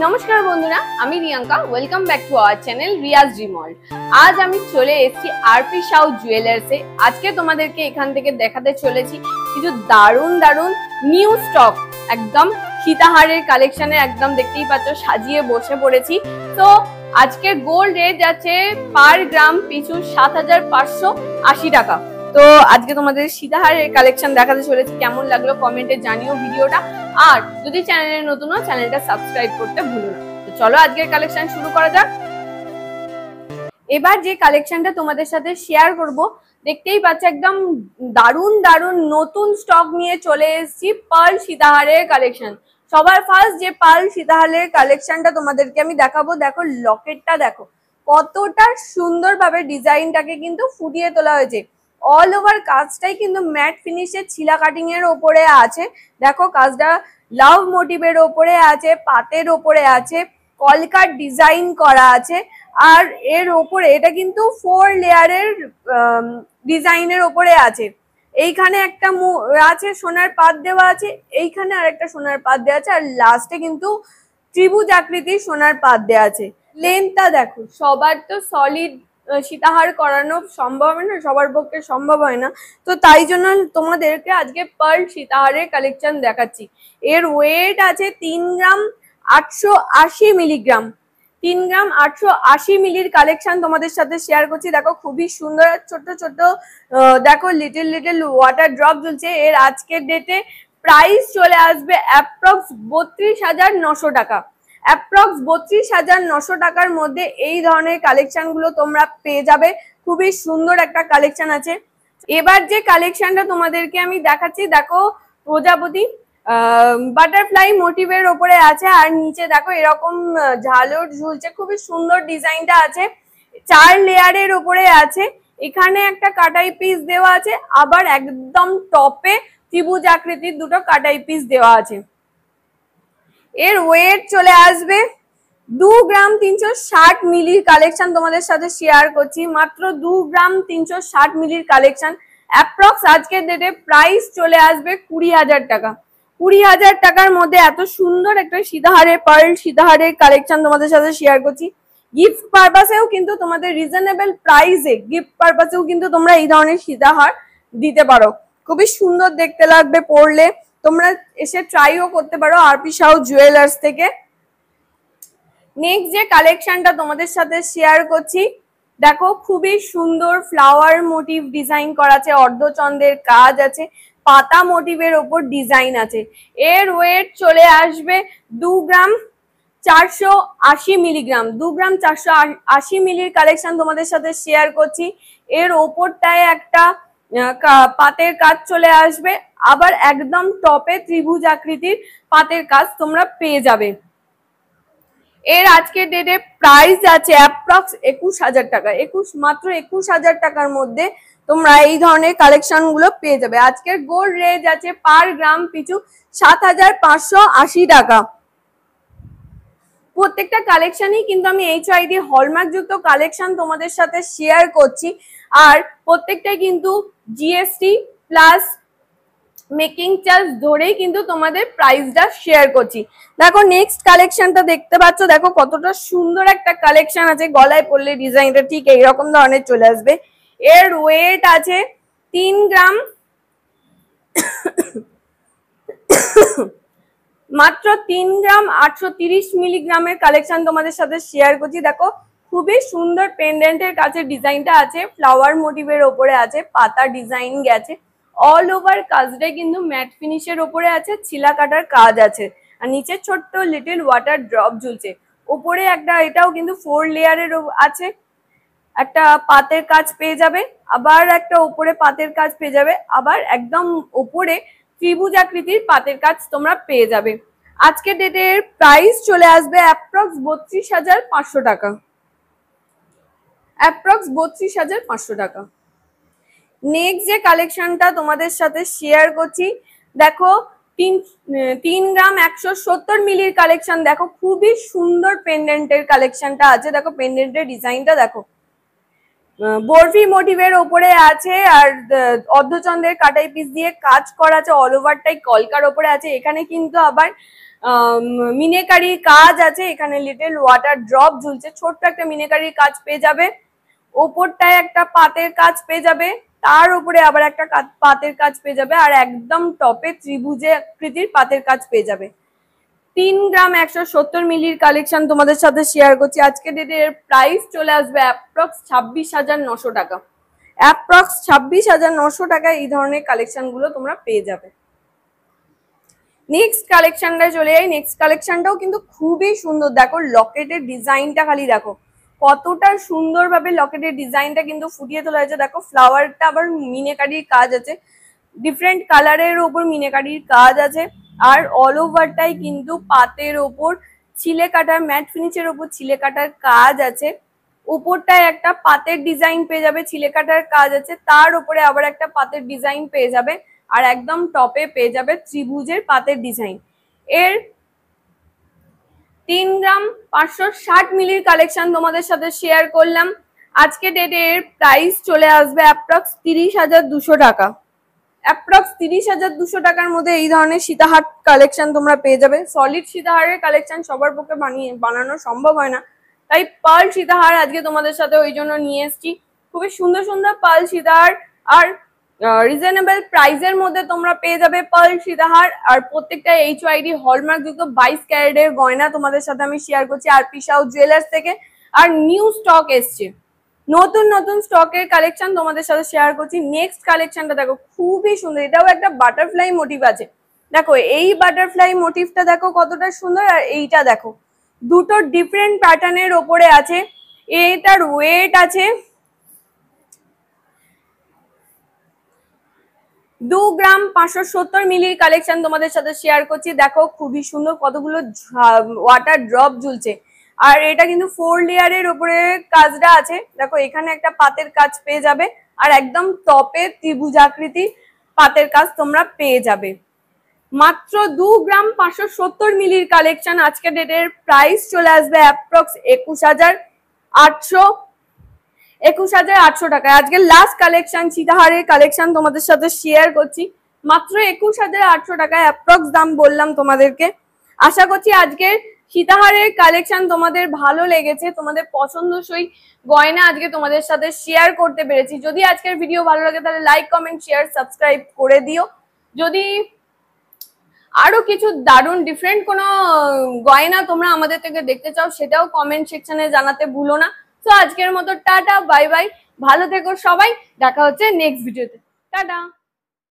নমস্কার বন্ধুরা, আমি Riyanka. Welcome back to our channel Riyaz dream world. আজ আমি চলে এসেছি আরপি সাউ জুয়েলার্সে। আজকে তোমাদেরকে এখান থেকে দেখাতে চলেছি কিছু দারুণ দারুণ নিউ স্টক, একদম সীতাহারের কালেকশনে একদম দেখতেই পাচ্ছ সাজিয়ে বসে পড়েছি। তো আজকের গোল্ড রেট আছে পার গ্রাম পিছু ৭৫৮০ টাকা। তো আজকে তোমাদের সীতাহারের কালেকশন দেখাতে চলেছি। কেমন লাগলো কমেন্টে জানিও ভিডিওটা, আর যদি চ্যানেলে নতুন হও চ্যানেলটা সাবস্ক্রাইব করতে ভুলো না। তো চলো আজকের কালেকশন শুরু করা যাক। এবার যে কালেকশনটা তোমাদের সাথে শেয়ার করব, দেখতেই পাচ্ছ একদম দারুণ দারুণ নতুন স্টক নিয়ে চলে এসেছি পার্ল সীতাহারের কালেকশন। সবার ফার্স্ট যে পার্ল সীতাহারের কালেকশনটা তোমাদেরকে আমি দেখাবো। দেখো লকেটটা দেখো কতটা সুন্দরভাবে ডিজাইনটাকে কিন্তু ফুটিয়ে তোলা হয়েছে। অল ওভার কাজটাই কিন্তু ম্যাট ফিনিশের ছিলা কাটিং এর ওপরে আছে। দেখো কাজটা লাভ মোটিভের ওপরে আছে, পাতের ওপরে আছে, কলকার ডিজাইন করা আছে। আর এর ওপরে এটা কিন্তু 4 লেয়ারের ডিজাইনের ওপরে আছে। এইখানে একটা আছে সোনার পাত দেওয়া আছে, এইখানে আর একটা সোনার পাত দেওয়া আছে, আর লাস্টে কিন্তু ত্রিভুজ আকৃতির সোনার পাত দেওয়া আছে। লেন্থটা দেখো, সবার তো সলিড সীতাহার করানো সম্ভব হয় না, সবার পক্ষে সম্ভব হয় না। তো তাই জন্য তোমাদেরকে আজকে পার্ল সীতাহারের কালেকশন দেখাচ্ছি। এর ওয়েট আছে 3 গ্রাম 880 মিলিগ্রাম। 3 গ্রাম 880 মিলির কালেকশন তোমাদের সাথে শেয়ার করছি। দেখো খুবই সুন্দর ছোট ছোট দেখো লিটল লিটল ওয়াটার ড্রপ ঝুলছে। এর আজকের ডেটে প্রাইস চলে আসবে অ্যাপ্রক্স ৩২,৯০০ টাকা। অ্যাপ্রক্স ৩২,৯০০ টাকার মধ্যে এই ধরনের কালেকশন গুলো তোমরা পেয়ে যাবে। খুবই সুন্দর একটা কালেকশন আছে। এবার যে কালেকশনটা তোমাদেরকে আমি দেখাচ্ছি, দেখো প্রজাপতি বাটারফ্লাই মোটিভের ওপরে আছে, আর নিচে দেখো এরকম ঝালর ঝুলছে। খুবই সুন্দর ডিজাইনটা আছে, 4 লেয়ারের ওপরে আছে। এখানে একটা কাটাই পিস দেওয়া আছে, আবার একদম টপে ত্রিভুজ আকৃতির দুটো কাটাই পিস দেওয়া আছে। এর ওয়েট চলে আসবে 2 গ্রাম 360 মিলির কালেকশন তোমাদের সাথে শেয়ার করছি। মাত্র 2 গ্রাম 360 মিলির কালেকশন। অ্যাপ্রক্স আজকের ডেটে প্রাইস চলে আসবে 20,000 টাকা। 20,000 টাকার মধ্যে এত সুন্দর একটা সীতাহারের পার্ল সীতাহারের কালেকশন তোমাদের সাথে শেয়ার করছি। গিফট পারপাসেও কিন্তু তোমাদের রিজনেবল প্রাইসে গিফট পারপাসেও কিন্তু তোমরা এই ধরনের সীতাহার দিতে পারো। খুবই সুন্দর দেখতে লাগবে পরলে। তোমরা এসে ট্রাইও করতে পারো আরপি সাউ জুয়েলার্স থেকে। নেক্সট যে কালেকশনটা তোমাদের সাথে শেয়ার করছি, দেখো খুবই সুন্দর ফ্লাওয়ার মোটিভ ডিজাইন করা আছে, অর্ধচন্দ্রের কাজ আছে, পাতা মোটিভের ওপর ডিজাইন আছে। এর ওয়েট চলে আসবে 2 গ্রাম 480 মিলিগ্রাম। 2 গ্রাম 480 মিলির কালেকশন তোমাদের সাথে শেয়ার করছি। এর ওপরটায় একটা পাতের কাজ চলে আসবে, আবার একদম টপে ত্রিভুজ আকৃতির পাতের কাজ তোমরা পেয়ে যাবে। এর আজকের ডেটে প্রাইস আছে অ্যাপ্রক্স 21,000 টাকা। মাত্র 21,000 টাকার মধ্যে তোমরা এই ধরনের কালেকশন গুলো পেয়ে যাবে। আজকের গোল্ড রেট আছে পার গ্রাম পিছু ৭৫৮০ টাকা। প্রত্যেকটা কালেকশনই কিন্তু আমি HID হলমার্ক যুক্ত কালেকশন তোমাদের সাথে শেয়ার করছি, আর প্রত্যেকটাই কিন্তু GST প্লাস মেকিং চার্জ ধরেই কিন্তু তোমাদের প্রাইসটা শেয়ার করছি। দেখো নেক্সট কালেকশনটা দেখতে পাচ্ছ, দেখো কতটা সুন্দর একটা কালেকশন আছে। গলায় পরলে ডিজাইনটা ঠিক এইরকম ধরনের চলে আসবে। এর ওয়েট আছে 3 গ্রাম মাত্র 3 গ্রাম 830 মিলিগ্রামের কালেকশন তোমাদের সাথে শেয়ার করছি। দেখো খুবই সুন্দর পেন্ডেন্টের কাছে ডিজাইনটা আছে, ফ্লাওয়ার মোটিভের ওপরে আছে, পাতা ডিজাইন গেছে। অল ওভার কাজটাই কিন্তু ম্যাট ফিনিশের ওপরে আছে, ছিলা কাটার কাজ আছে, আর নিচে ছোট্ট লিটল ওয়াটার ড্রপ ঝুলছে। ওপরে একটা এটাও কিন্তু 4 লেয়ারের আছে, একটা পাতের কাজ পেয়ে যাবে, আবার একটা ওপরে পাতের কাজ পেয়ে যাবে, আবার একদম ওপরে ত্রিভুজ আকৃতির পাতের কাজ তোমরা পেয়ে যাবে। আজকের ডেটের প্রাইস চলে আসবে অ্যাপ্রক্স 32,500 টাকা। অ্যাপ্রক্স 32,500 টাকা। নেক্সট যে কালেকশনটা তোমাদের সাথে শেয়ার করছি, দেখো 3 গ্রাম 170 মিলির কালেকশন। দেখো খুবই সুন্দর পেন্ডেন্টের কালেকশনটা আছে। দেখো পেন্ডেন্টের ডিজাইনটা দেখো বরফি মোটিভের ওপরে আছে, আর অর্ধচন্দ্রের কাটাই পিস দিয়ে কাজ করা আছে। অল ওভারটাই কলকার ওপরে আছে। এখানে কিন্তু আবার মিনেকারির কাজ আছে, এখানে লিটল ওয়াটার ড্রপ ঝুলছে, ছোট্ট একটা মিনেকারির কাজ পেয়ে যাবে। ওপরটায় একটা পাতের কাজ পেয়ে যাবে, তার উপরে আবার একটা পাতের কাজ পেয়ে যাবে, আর একদম টপে ত্রিভুজে আকৃতির পাতের কাজ পেয়ে যাবে। 3 গ্রাম 170 মিলির কালেকশন তোমাদের সাথে শেয়ার করছি। আজকে ডেটে এর প্রাইস চলে আসবে অ্যাপ্রক্স 26,900 টাকা। অ্যাপ্রক্স 26,900 টাকায় এই ধরনের কালেকশন গুলো তোমরা পেয়ে যাবে। নেক্সট কালেকশনটা চলে যাই। নেক্সট কালেকশনটাও কিন্তু খুবই সুন্দর, দেখো লকেটের ডিজাইনটা খালি দেখো কতটা সুন্দরভাবে লকেটের ডিজাইনটা কিন্তু ফুটিয়ে তোলা হয়েছে। দেখো ফ্লাওয়ারটা আবার মিনেকারির কাজ আছে, ডিফারেন্ট কালারের ওপর মিনেকারির কাজ আছে, আর অল ওভারটাই কিন্তু পাতের ওপর ছিলে কাটার ম্যাট ফিনিশের ওপর ছিলে কাটার কাজ আছে। উপরটায় একটা পাতের ডিজাইন পেয়ে যাবে, ছিলে কাটার কাজ আছে, তার উপরে আবার একটা পাতের ডিজাইন পেয়ে যাবে, আর একদম টপে পেয়ে যাবে ত্রিভুজের পাতের ডিজাইন। এর 3 গ্রাম 560 মিলির কালেকশন তোমাদের সাথে শেয়ার করলাম। আজকে ডেটে এর প্রাইস চলে আসবে অ্যাপ্রক্স 30,200 টাকা। অ্যাপ্রক্স 30,200 টাকার মধ্যে এই ধরনের সীতাহার কালেকশন তোমরা পেয়ে যাবে। সলিড সীতাহারের কালেকশন সবার পক্ষে বানানো সম্ভব হয় না, তাই পার্ল সীতাহার আজকে তোমাদের সাথে ওই জন্য নিয়ে এসেছি। খুবই সুন্দর সুন্দর পার্ল সীতাহার, আর রিজনেবল প্রাইসের মধ্যে তোমরা পেয়ে যাবে পার্ল সীতাহার। আর প্রত্যেকটা HYD হলমার্ক যুক্ত 22 ক্যারেটের গয়না তোমাদের সাথে আমি শেয়ার করছি আরপি সাউ জুয়েলার্স থেকে। আর নিউ স্টক এসছে, নতুন নতুন স্টকের কালেকশন তোমাদের সাথে শেয়ার করছি। নেক্সট কালেকশনটা দেখো খুবই সুন্দর, এটাও একটা বাটারফ্লাই মোটিভ আছে। দেখো এই বাটারফ্লাই মোটিভটা দেখো কতটা সুন্দর, আর এইটা দেখো দুটো ডিফারেন্ট প্যাটার্নের ওপরে আছে। এটার ওয়েট আছে 2 গ্রাম 570 মিলির কালেকশন তোমাদের সাথে শেয়ার করছি। দেখো খুবই সুন্দর কতগুলো ওয়াটার ড্রপ ঝুলছে, আর এটা কিন্তু 4 লেয়ারের উপরে কাজটা আছে। দেখো এখানে একটা পাতের কাজ পেয়ে যাবে, আর একদম টপে ত্রিভুজ আকৃতি পাতের কাজ তোমরা পেয়ে যাবে। মাত্র 2 গ্রাম 570 মিলির কালেকশন। আজকে ডেটের প্রাইস চলে আসবে অ্যাপ্রক্স 21,800 টাকায়। আজকে লাস্ট কালেকশন সীতাহারের কালেকশন তোমাদের সাথে শেয়ার করছি মাত্র 21,800 টাকায়। অ্যাপ্রক্স দাম বললাম তোমাদেরকে। আশা করছি আজকের সীতাহারের কালেকশন তোমাদের ভালো লেগেছে, তোমাদের পছন্দসই গয়না আজকে তোমাদের সাথে শেয়ার করতে পেরেছি। যদি আজকের ভিডিও ভালো লাগে তাহলে লাইক, কমেন্ট, শেয়ার, সাবস্ক্রাইব করে দিও। যদি আরো কিছু দারুণ ডিফারেন্ট কোনো গয়না তোমরা আমাদের থেকে দেখতে চাও সেটাও কমেন্ট সেকশনে জানাতে ভুলো না। তো আজকের মতো টাটা, বাই বাই, ভালো থেকো সবাই, দেখা হচ্ছে নেক্সট ভিডিওতে। টাটা।